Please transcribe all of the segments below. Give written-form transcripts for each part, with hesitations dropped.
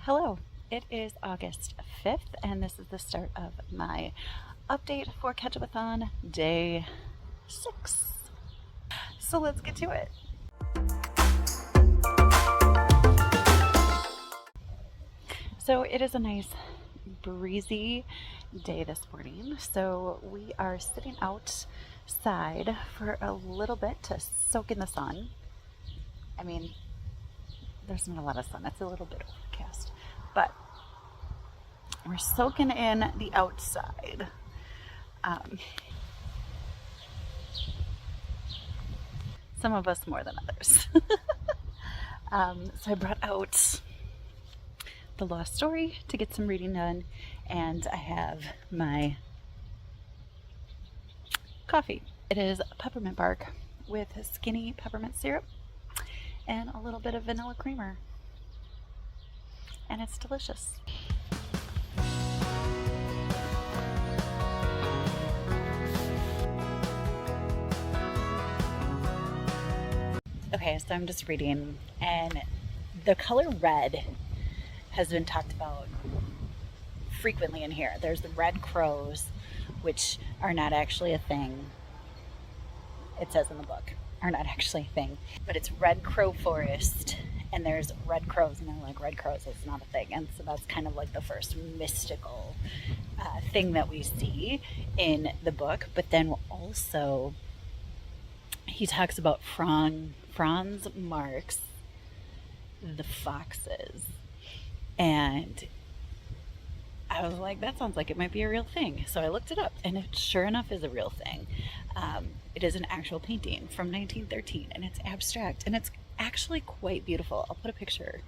Hello, it is August 5th, and this is the start of my update for Ketchupathon day 6. So let's get to it. So it is a nice breezy day this morning, so we are sitting outside for a little bit to soak in the sun. I mean, there's not a lot of sun, it's a little bit overcast, but we're soaking in the outside. Some of us more than others. So I brought out The Lost Story to get some reading done, and I have my coffee. It is peppermint bark with skinny peppermint syrup and a little bit of vanilla creamer, and it's delicious. Okay, so I'm just reading, and the color red has been talked about frequently in here. There's the red crows, which are not actually a thing. It says in the book, are not actually a thing, but it's red crow forest, and there's red crows, and they're like, red crows is not a thing. And so that's kind of like the first mystical thing that we see in the book. But then also he talks about Franz Marx, the foxes, and I was like, that sounds like it might be a real thing. So I looked it up, and it sure enough is a real thing. It is an actual painting from 1913, and it's abstract, and it's actually quite beautiful. I'll put a picture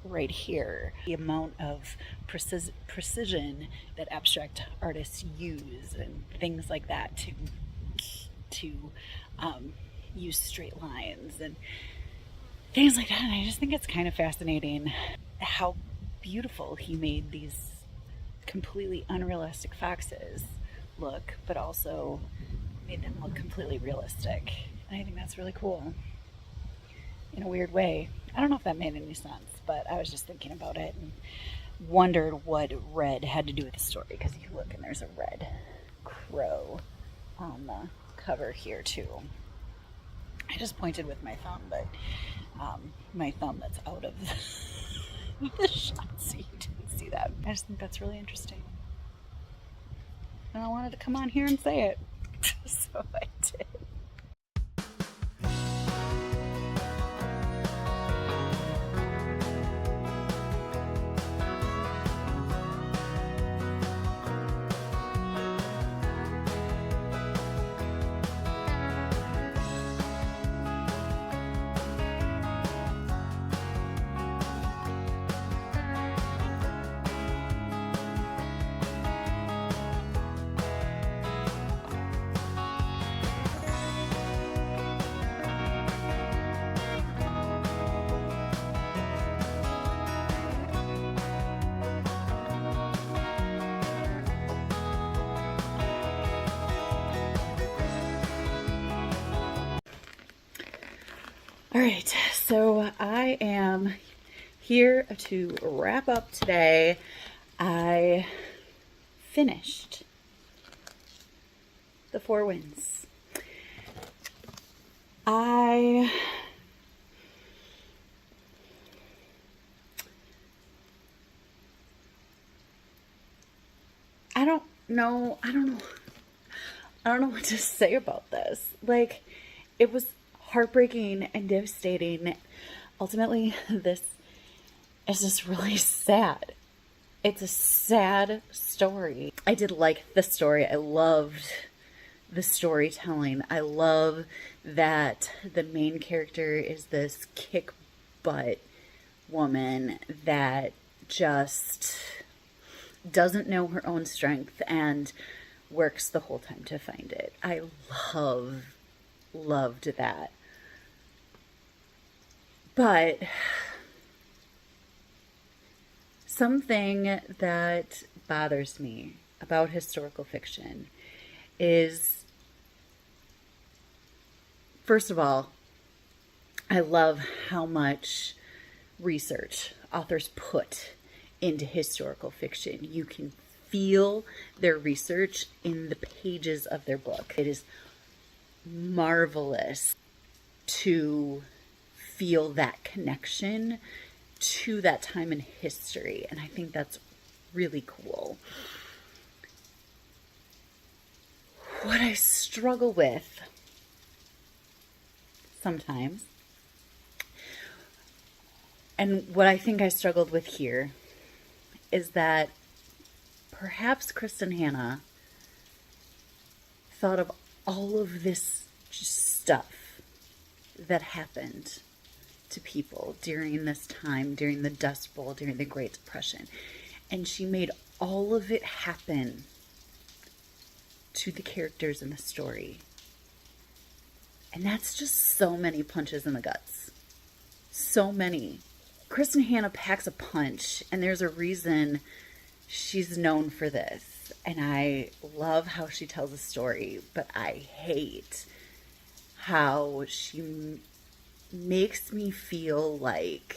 right here. The amount of precision that abstract artists use and things like that to use straight lines and things like that. And I just think it's kind of fascinating how beautiful he made these completely unrealistic foxes look, but also made them look completely realistic. And I think that's really cool in a weird way. I don't know if that made any sense, but I was just thinking about it and wondered what red had to do with the story, because you look and there's a red crow on the cover here too. I just pointed with my thumb, but my thumb that's out of the shot, so you didn't see that. I just think that's really interesting, and I wanted to come on here and say it, so I did. All right, so I am here to wrap up today. I finished The Four Winds. I don't know what to say about this. Like, it was heartbreaking and devastating. Ultimately, this is just really sad. It's a sad story. I did like the story. I loved the storytelling. I love that the main character is this kick butt woman that just doesn't know her own strength and works the whole time to find it. I loved that. But something that bothers me about historical fiction is, first of all, I love how much research authors put into historical fiction. You can feel their research in the pages of their book. It is marvelous to feel that connection to that time in history, and I think that's really cool. What I struggle with sometimes, and what I think I struggled with here, is that perhaps Krista and Hannah thought of all of this stuff that happened to people during this time, during the Dust Bowl, during the Great Depression, and she made all of it happen to the characters in the story. And that's just so many punches in the guts. So many. Kristen Hannah packs a punch, and there's a reason she's known for this. And I love how she tells a story, but I hate how she makes me feel like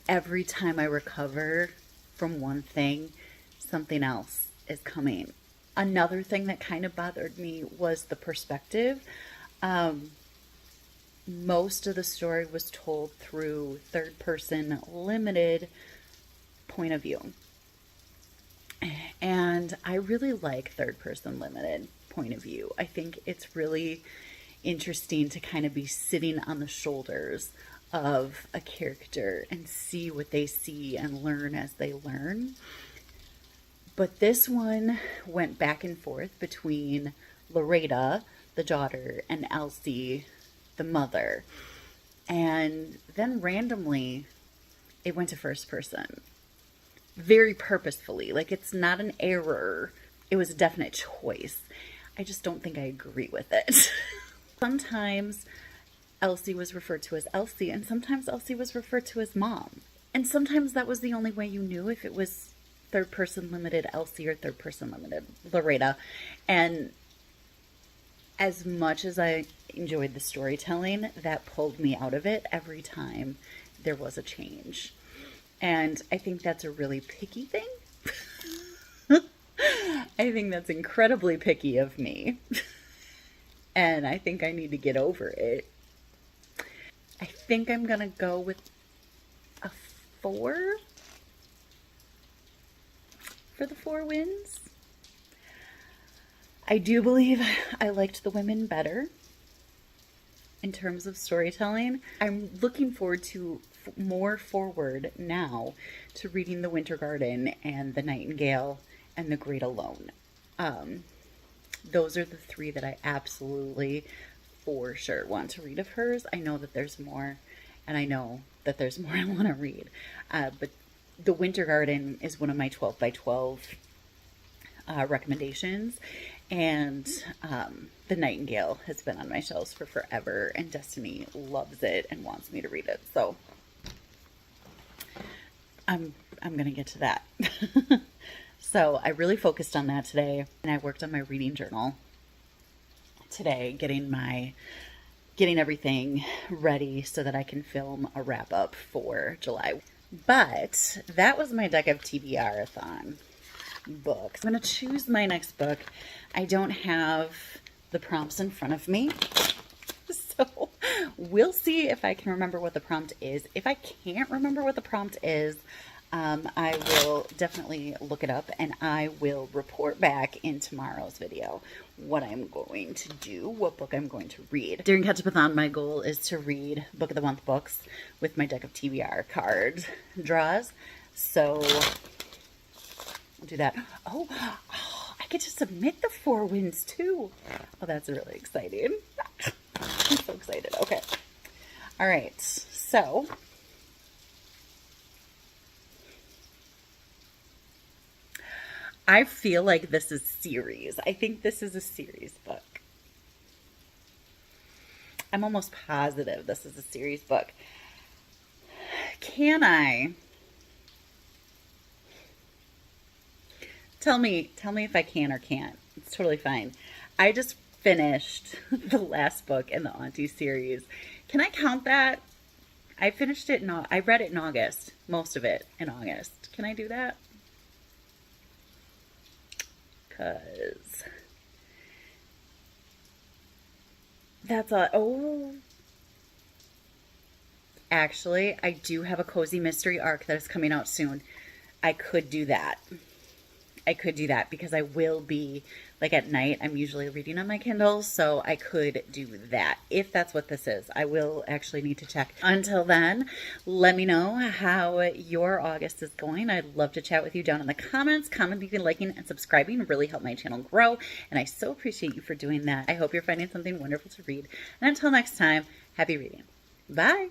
every time I recover from one thing, something else is coming. Another thing that kind of bothered me was the perspective. Most of the story was told through third person limited point of view. And I really like third person limited point of view. I think it's really interesting to kind of be sitting on the shoulders of a character and see what they see and learn as they learn. But this one went back and forth between Loretta, the daughter, and Elsie, the mother. And then randomly, it went to first person. Very purposefully. Like, it's not an error. It was a definite choice. I just don't think I agree with it. Sometimes Elsie was referred to as Elsie, and sometimes Elsie was referred to as Mom. And sometimes that was the only way you knew if it was third person limited Elsie or third person limited Loretta. And as much as I enjoyed the storytelling, that pulled me out of it every time there was a change. And I think that's a really picky thing. I think that's incredibly picky of me. And I think I need to get over it. I think I'm going to go with a 4 for the 4 wins. I do believe I liked the women better in terms of storytelling. I'm looking forward to more forward now to reading The Winter Garden and The Nightingale and The Great Alone. Those are the 3 that I absolutely for sure want to read of hers. I know that there's more, and I know that there's more I want to read. But The Winter Garden is one of my 12 by 12 recommendations. And The Nightingale has been on my shelves for forever, and Destiny loves it and wants me to read it. So I'm going to get to that. So I really focused on that today, and I worked on my reading journal today, getting everything ready so that I can film a wrap up for July. But that was my deck of TBR-a-thon books. I'm going to choose my next book. I don't have the prompts in front of me, so we'll see if I can remember what the prompt is. If I can't remember what the prompt is, I will definitely look it up, and I will report back in tomorrow's video what I'm going to do, what book I'm going to read. During Ketchupathon, my goal is to read Book of the Month books with my deck of TBR card draws. So I'll do that. Oh, I get to submit the 4 wins too. Oh, that's really exciting. I'm so excited. Okay. All right. So I feel like this is series. I think this is a series book. I'm almost positive this is a series book. Can I? Tell me if I can or can't. It's totally fine. I just finished the last book in the Auntie series. Can I count that I finished it I read it in August, most of it in August. Can I do that? Because that's actually, I do have a cozy mystery arc that is coming out soon. I could do that. I could do that because I will be, like, at night. I'm usually reading on my Kindle, so I could do that if that's what this is. I will actually need to check. Until then, let me know how your August is going. I'd love to chat with you down in the comments. Commenting, liking, and subscribing really help my channel grow, and I so appreciate you for doing that. I hope you're finding something wonderful to read. And until next time, happy reading. Bye.